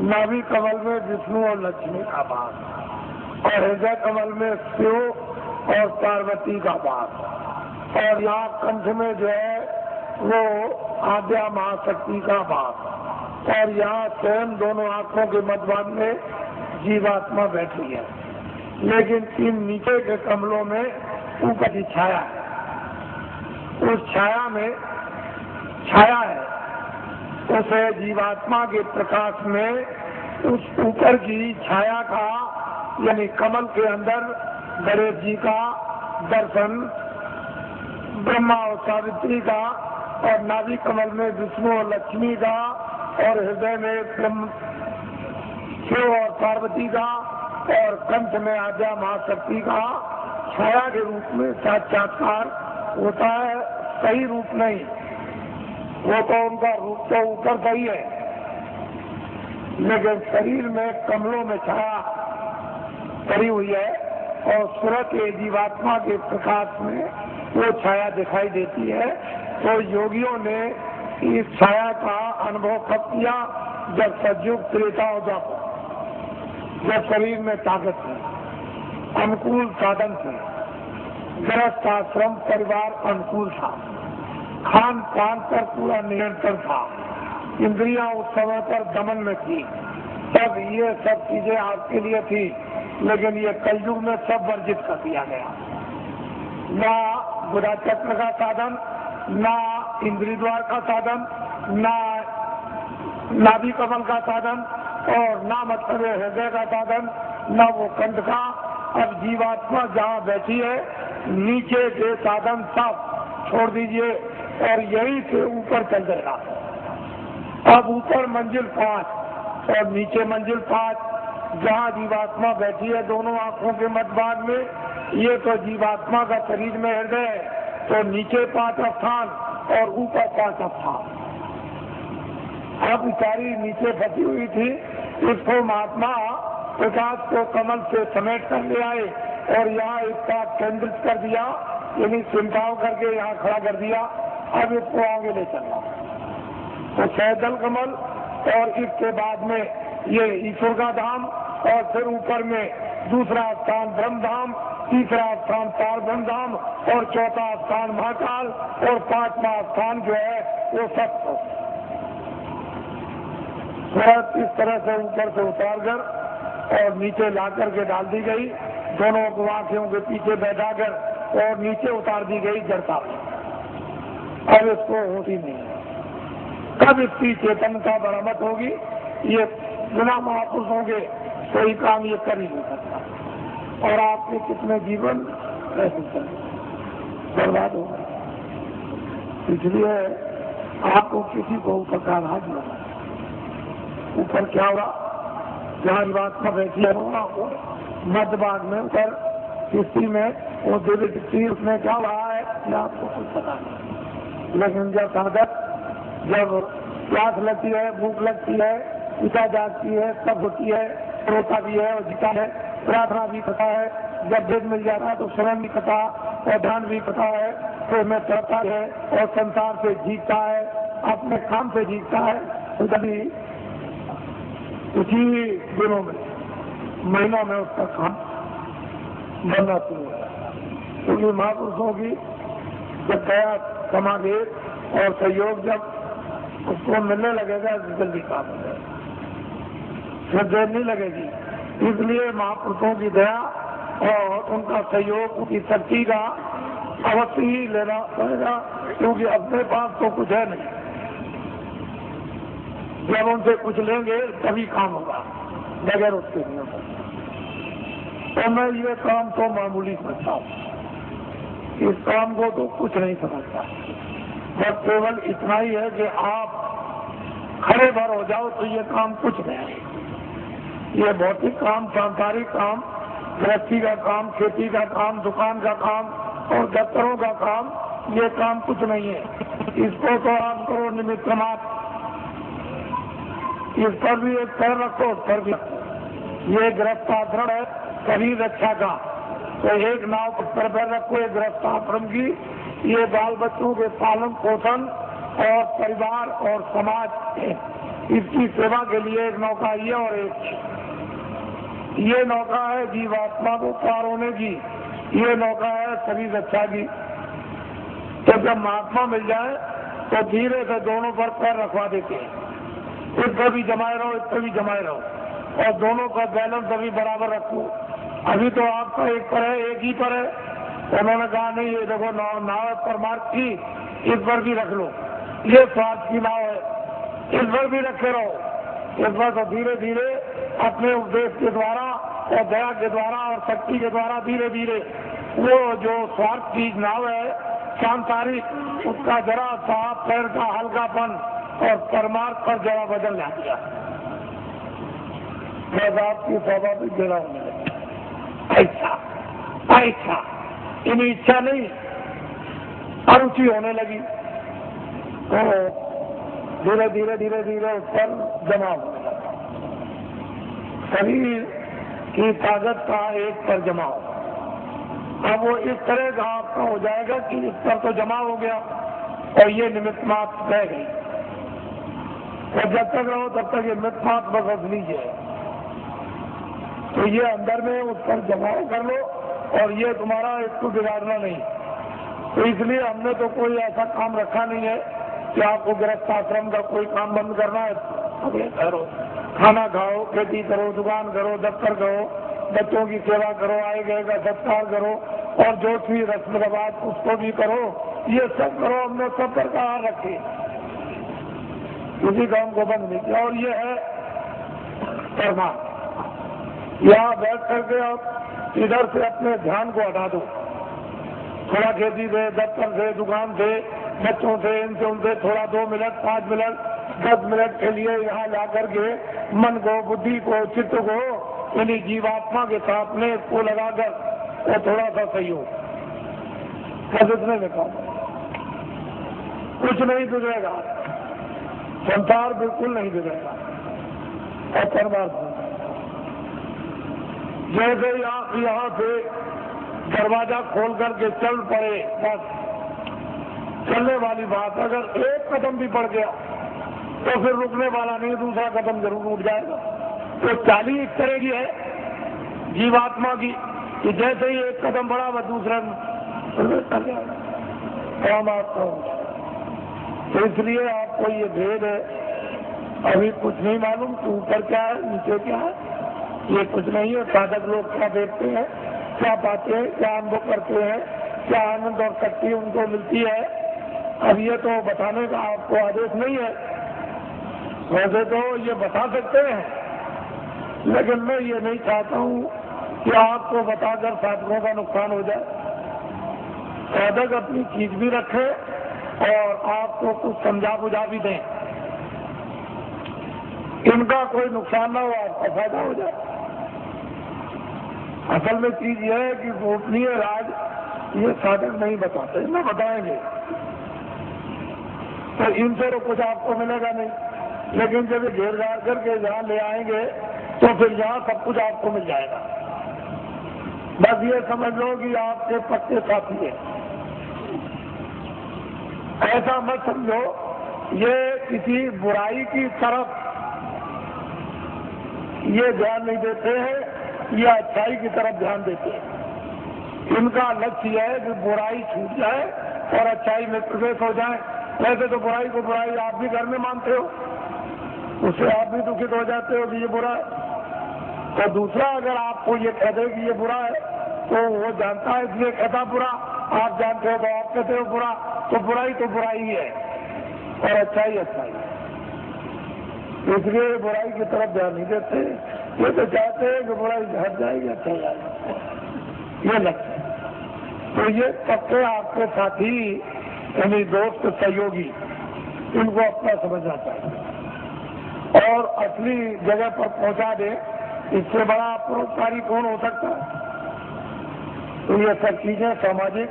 नाभि कमल में विष्णु और लक्ष्मी का वास, और हृदय कमल में शिव और पार्वती का वास, और यहाँ कंठ में जो है वो आद्या महाशक्ति का वास, और यहाँ स्वयं दोनों आंखों के मध्यभाग में जीवात्मा बैठी है। लेकिन इन नीचे के कमलों में ऊपर की छाया है, उस छाया में छाया है, उस जीवात्मा के प्रकाश में उस ऊपर की छाया का यानी कमल के अंदर गणेश जी का दर्शन, ब्रह्मा और सावित्री का, और नाभि कमल में विष्णु और लक्ष्मी का, और हृदय में शिव और पार्वती का, और कंठ में आद्या महाशक्ति का छाया के रूप में साक्षात्कार होता है। सही रूप नहीं, वो तो उनका रूप तो ऊपर का ही है, लेकिन शरीर में कमलों में छाया पड़ी हुई है, और सूरज के जीवात्मा के प्रकाश में वो छाया दिखाई देती है। तो योगियों ने इस छाया का अनुभव कब किया? जब सतयुग त्रेता और द्वापर, जब शरीर में ताकत थी, अनुकूल साधन थे, गृहस्थ आश्रम परिवार अनुकूल था, खान पान पर पूरा नियंत्रण था, इंद्रियां उस समय पर दमन में थी, तब ये सब चीजें आपके लिए थी। लेकिन ये कलयुग में सब वर्जित कर दिया गया। ना बुरा चक्र का साधन, ना इंद्रिय द्वार का साधन, ना नाभि कमल का साधन, और ना मतलब हृदय का साधन, ना वो कंठ का। अब जीवात्मा जहाँ बैठी है, नीचे के साधन सब छोड़ दीजिए और यहीं से ऊपर चल जाएगा। अब ऊपर मंजिल 5 और नीचे मंजिल 5, जहाँ जीवात्मा बैठी है दोनों आंखों के मध्यभाग में, ये तो जीवात्मा का शरीर में हृदय है, तो नीचे 5 स्थान और ऊपर 5 स्थान। अब बेचारी नीचे फंसी हुई थी, इसको महात्मा प्रकाश को कमल से समेट कर ले आए और यहाँ एक साथ केंद्रित कर दिया, यानी सिमटाव करके यहाँ खड़ा कर दिया। अब इसको आगे ले चलना तो सैदल कमल, और इसके बाद में ये ईश्वर का धाम, और फिर ऊपर में दूसरा स्थान ब्रह्म धाम, तीसरा स्थान पारब्रह्म धाम, और चौथा स्थान महाकाल, और 5वां स्थान जो है वो सत्य। इस तरह से ऊपर से उतार कर और नीचे ला करके डाल दी गई, दोनों वाक्यों के पीछे बैठाकर, और नीचे उतार दी गई जड़ता। अब इसको होती नहीं, कब इसकी चेतनता बरामद होगी? ये बिना महापुरुषों के कोई काम ये कर ही नहीं सकता, और आपके कितने जीवन कैसे बर्बाद होगा। इसलिए आपको किसी को ऊपर का राज नहीं, ऊपर क्या होगा? जहाँ जीवात्मा बैठी है मध्य भाग में ऊपर किसी में वो दिव्य तीर में क्या हो रहा है आपको कुछ पता नहीं। लेकिन जब साधक, जब प्यास लगती है, भूख लगती है, पिता जागती है, सब होती है, रोता भी है और जीता है, प्रार्थना भी पता है, जब भेद मिल जाता है तो श्रवण भी पता और ध्यान भी पता है, तो में चढ़ता है और संसार से जीतता है, अपने काम से जीतता है। तो कभी उसी दिनों में, महीनों में उसका काम बनना शुरू होता है, क्योंकि महापुरुषों की जब दया समावेश और सहयोग जब उसको मिलने लगेगा जल्दी काम हो जाएगा, फिर देर नहीं लगेगी। इसलिए महापुरुषों की दया और उनका सहयोग, उनकी शक्ति का अवश्य ही लेना पड़ेगा, क्योंकि अपने पास तो कुछ है नहीं। जब उनसे कुछ लेंगे तभी काम होगा, बगैर उसके नहीं होगा। तो मैं ये काम तो मामूली समझता हूँ, इस काम को तो कुछ नहीं समझता, बस केवल इतना ही है कि आप खड़े भर हो जाओ तो ये काम कुछ नहीं है। ये भौतिक काम, सांसारिक काम, गृहस्थी का काम, खेती का काम, दुकान का काम और दफ्तरों का काम, ये काम कुछ नहीं है। इसको तो आप करो निमित्त मात्र, इस पर भी एक पैर रखो, उस पर भी। ये गृहस्थाश्रम है शरीर रक्षा का, तो एक नाव पर पैर रखो, एक गृहस्थाश्रम की, ये बाल बच्चों के पालन पोषण और परिवार और समाज इसकी सेवा के लिए एक नौका ये और एक ये नौका है जीवात्मा को पार होने की, ये नौका है शरीर रक्षा की। तो जब महात्मा मिल जाए तो धीरे से दोनों पर पैर रखवा देते हैं, इस पर भी जमाए रहो, इस पर भी जमाए रहो, और दोनों का बैलेंस अभी बराबर रखो। अभी तो आपका एक पर है, एक ही पर है। उन्होंने कहा नहीं, ये देखो नाव परमार्थ की, इस पर भी रख लो, ये स्वार्थ की नाव है, इस पर भी रखे रहो। इस पर तो धीरे धीरे अपने उपदेश के द्वारा और दया के द्वारा और शक्ति के द्वारा धीरे धीरे वो जो स्वार्थ की नाव है सांसारिक, उसका जरा सा पैर का हल्कापन और परमार्थ पर जरा बदल ला दिया। मैं आपकी स्वाभाविक जरा ऐसा ऐसा इन इच्छा नहीं, अरुचि होने लगी तो धीरे धीरे धीरे धीरे उस पर जमा होने लगा। शरीर की ताकत का एक पर जमा हो, अब वो इस तरह का आपका हो जाएगा कि इस पर तो जमा हो गया और ये निमित्त मात्र रह गई। और जब तक रहो तब तक ये निमित्त मात्र बस लीजिए, तो ये अंदर में उस पर जमाव कर लो और ये तुम्हारा इसको बिगाड़ना नहीं। तो इसलिए हमने तो कोई ऐसा काम रखा नहीं है कि आपको गृहस्थ आश्रम का कोई काम बंद करना है, अगले करो, खाना खाओ, खेती करो, दुकान करो, दफ्तर करो, बच्चों की सेवा करो, आए गए का सत्कार करो, और जो भी रस्म रवाज उसको भी करो, ये सब करो। हमने सब प्रकार रखे, किसी काम को बंद नहीं किया। और ये है करना, यहाँ बैठ करके आप इधर से अपने ध्यान को हटा दो, थोड़ा खेती से, दफ्तर से, दुकान से, बच्चों से, इनसे उनसे थोड़ा 2 मिनट, 5 मिनट, 10 मिनट के लिए यहाँ ला करके मन को, बुद्धि को, चित्त को यानी जीवात्मा के साथ में इसको लगाकर वो थोड़ा सा सहयोग में काम, कुछ नहीं बिगड़ेगा, संसार बिल्कुल नहीं बिगड़ेगा। और परमार्थ जैसे आप यहाँ से दरवाजा खोल करके चल पड़े, बस चलने वाली बात, अगर एक कदम भी बढ़ गया तो फिर रुकने वाला नहीं, दूसरा कदम जरूर उठ जाएगा। तो चाली इस तरह की है जीवात्मा की कि जैसे ही एक कदम बढ़ा वह दूसरा परमात्मा। तो इसलिए आपको ये भेद है, अभी कुछ नहीं मालूम कि ऊपर क्या है, नीचे क्या है, ये कुछ नहीं है। साधक लोग क्या देखते हैं, क्या पाते हैं, क्या अनुभव करते हैं, क्या आनंद और शक्ति उनको मिलती है, अब ये तो बताने का आपको आदेश नहीं है। वैसे तो ये बता सकते हैं, लेकिन मैं ये नहीं चाहता हूँ कि आपको बताकर साधकों का नुकसान हो जाए। साधक अपनी चीज भी रखे और आपको कुछ समझा बुझा भी दें, इनका कोई नुकसान ना हो, आपका फायदा हो जाए। असल में चीज यह है कि गोपनीय राज ये साधक नहीं बताते, न बताएंगे तो इनसे तो कुछ आपको मिलेगा नहीं। लेकिन जब ये घेर घार करके यहाँ ले आएंगे तो फिर यहाँ सब कुछ आपको मिल जाएगा। बस ये समझ लो कि आपके पक्के साथी है, ऐसा मत समझो ये किसी बुराई की तरफ ये ध्यान नहीं देते हैं, ये अच्छाई की तरफ ध्यान देते हैं। इनका लक्ष्य है कि बुराई छूट जाए और अच्छाई में प्रवेश हो जाए। वैसे तो बुराई को बुराई आप भी घर में मानते हो, उससे आप भी दुखित हो जाते हो कि ये बुरा है। तो दूसरा अगर आपको ये कह दे कि ये बुरा है तो वो जानता है इसलिए कहता बुरा, आप जानते हो तो आप कहते हो बुरा, तो बुराई ही है और अच्छाई अच्छाई है। इसलिए बुराई की तरफ ध्यान नहीं देते, ये तो चाहते हैं कि बुराई हट जाएगी, अच्छा जाएगा, ये लगता है। तो ये पक्के आपके साथी यानी दोस्त सहयोगी, इनको अपना समझना चाहिए और असली जगह पर पहुंचा दे। इससे बड़ा परोपकारी कौन हो सकता है। तो ये सब चीजें सामाजिक